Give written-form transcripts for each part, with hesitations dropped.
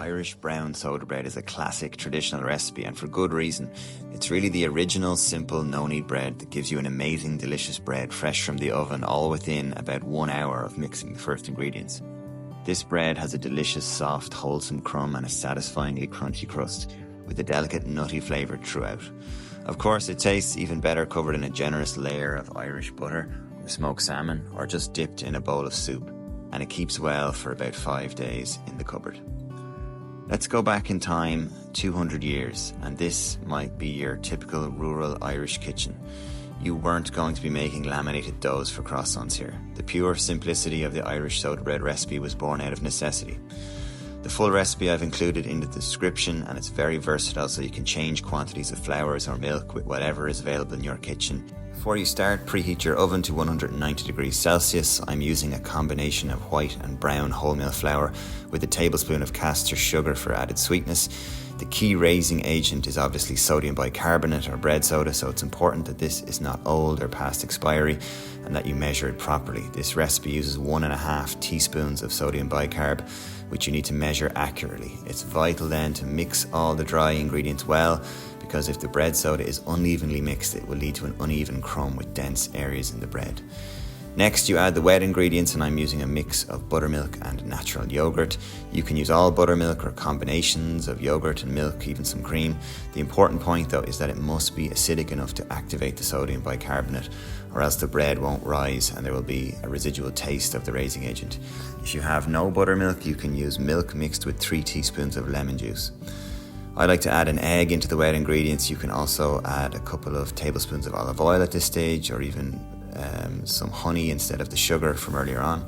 Irish brown soda bread is a classic traditional recipe, and for good reason. It's really the original simple no-knead bread that gives you an amazing delicious bread fresh from the oven, all within about 1 hour of mixing the first ingredients. This bread has a delicious soft wholesome crumb and a satisfyingly crunchy crust with a delicate nutty flavour throughout. Of course it tastes even better covered in a generous layer of Irish butter or smoked salmon, or just dipped in a bowl of soup, and it keeps well for about 5 days in the cupboard. Let's go back in time 200 years, and this might be your typical rural Irish kitchen. You weren't going to be making laminated doughs for croissants here. The pure simplicity of the Irish soda bread recipe was born out of necessity. The full recipe I've included in the description, and it's very versatile, so you can change quantities of flours or milk with whatever is available in your kitchen. Before you start, preheat your oven to 190 degrees Celsius. I'm using a combination of white and brown wholemeal flour with a tablespoon of caster sugar for added sweetness. The key raising agent is obviously sodium bicarbonate or bread soda, so it's important that this is not old or past expiry and that you measure it properly. This recipe uses 1.5 teaspoons of sodium bicarb, which you need to measure accurately. It's vital then to mix all the dry ingredients well, because if the bread soda is unevenly mixed, it will lead to an uneven crumb with dense areas in the bread. Next, you add the wet ingredients, and I'm using a mix of buttermilk and natural yoghurt. You can use all buttermilk or combinations of yoghurt and milk, even some cream. The important point though is that it must be acidic enough to activate the sodium bicarbonate, or else the bread won't rise and there will be a residual taste of the raising agent. If you have no buttermilk, you can use milk mixed with 3 teaspoons of lemon juice. I like to add an egg into the wet ingredients. You can also add a couple of tablespoons of olive oil at this stage, or even some honey instead of the sugar from earlier on.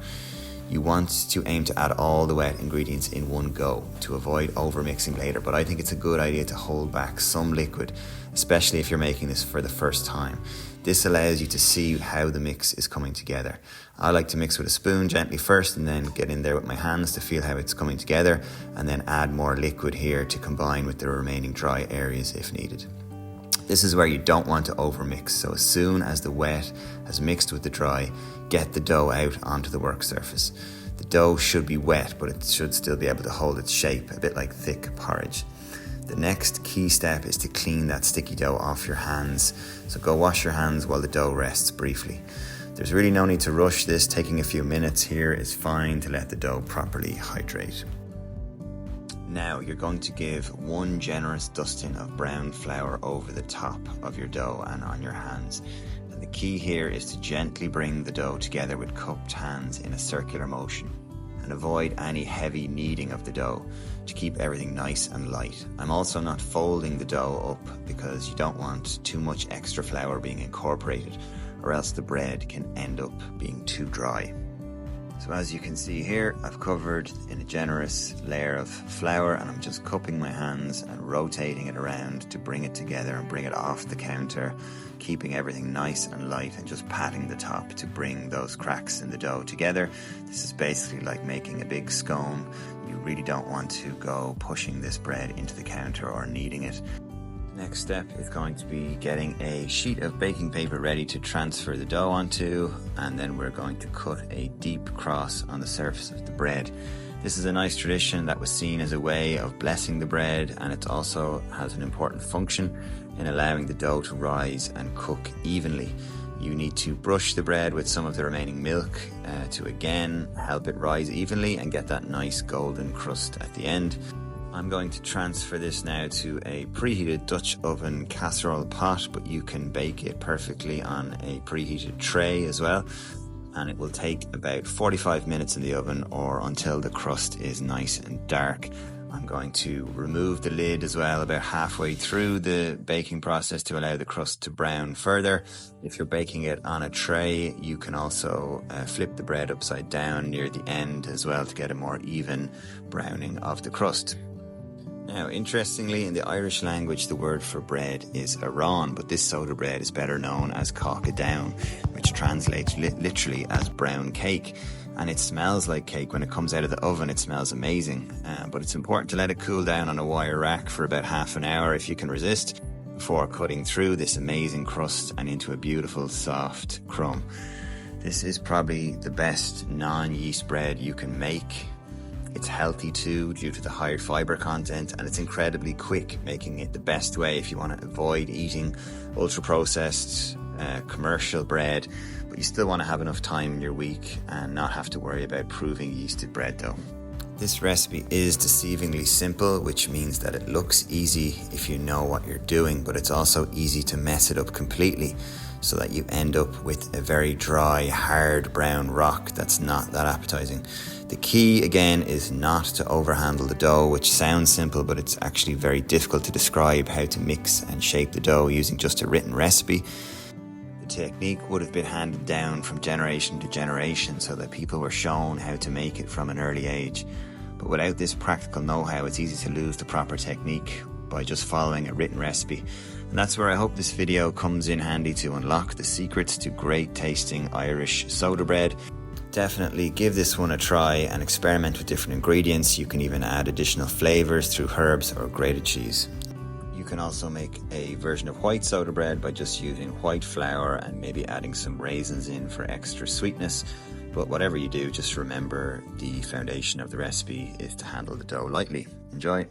You want to aim to add all the wet ingredients in one go to avoid over mixing later, but I think it's a good idea to hold back some liquid, especially if you're making this for the first time. This allows you to see how the mix is coming together. I like to mix with a spoon gently first, and then get in there with my hands to feel how it's coming together, and then add more liquid here to combine with the remaining dry areas if needed. This is where you don't want to overmix, so as soon as the wet has mixed with the dry, get the dough out onto the work surface. The dough should be wet, but it should still be able to hold its shape, a bit like thick porridge. The next key step is to clean that sticky dough off your hands, so go wash your hands while the dough rests briefly. There's really no need to rush this. Taking a few minutes here is fine to let the dough properly hydrate. Now you're going to give 1 generous dusting of brown flour over the top of your dough and on your hands. And the key here is to gently bring the dough together with cupped hands in a circular motion, and avoid any heavy kneading of the dough to keep everything nice and light. I'm also not folding the dough up because you don't want too much extra flour being incorporated, or else the bread can end up being too dry. So as you can see here, I've covered in a generous layer of flour, and I'm just cupping my hands and rotating it around to bring it together and bring it off the counter, keeping everything nice and light, and just patting the top to bring those cracks in the dough together. This is basically like making a big scone. You really don't want to go pushing this bread into the counter or kneading it. Next step is going to be getting a sheet of baking paper ready to transfer the dough onto, and then we're going to cut a deep cross on the surface of the bread. This is a nice tradition that was seen as a way of blessing the bread, and it also has an important function in allowing the dough to rise and cook evenly. You need to brush the bread with some of the remaining milk to again help it rise evenly and get that nice golden crust at the end. I'm going to transfer this now to a preheated Dutch oven casserole pot, but you can bake it perfectly on a preheated tray as well. And it will take about 45 minutes in the oven, or until the crust is nice and dark. I'm going to remove the lid as well about halfway through the baking process to allow the crust to brown further. If you're baking it on a tray, you can also flip the bread upside down near the end as well to get a more even browning of the crust. Now, interestingly, in the Irish language, the word for bread is aran, but this soda bread is better known as caca down, which translates literally as brown cake. And it smells like cake. When it comes out of the oven, it smells amazing. But it's important to let it cool down on a wire rack for about half an hour if you can resist, before cutting through this amazing crust and into a beautiful soft crumb. This is probably the best non-yeast bread you can make. It's healthy too due to the higher fiber content, and it's incredibly quick, making it the best way if you want to avoid eating ultra-processed commercial bread, but you still want to have enough time in your week and not have to worry about proving yeasted bread though. This recipe is deceivingly simple, which means that it looks easy if you know what you're doing, but it's also easy to mess it up completely so that you end up with a very dry, hard brown rock that's not that appetizing. The key again is not to overhandle the dough, which sounds simple, but it's actually very difficult to describe how to mix and shape the dough using just a written recipe. The technique would have been handed down from generation to generation so that people were shown how to make it from an early age. But without this practical know-how, it's easy to lose the proper technique by just following a written recipe. And that's where I hope this video comes in handy to unlock the secrets to great tasting Irish soda bread. Definitely give this one a try and experiment with different ingredients. You can even add additional flavors through herbs or grated cheese. You can also make a version of white soda bread by just using white flour and maybe adding some raisins in for extra sweetness. But whatever you do, just remember the foundation of the recipe is to handle the dough lightly. Enjoy!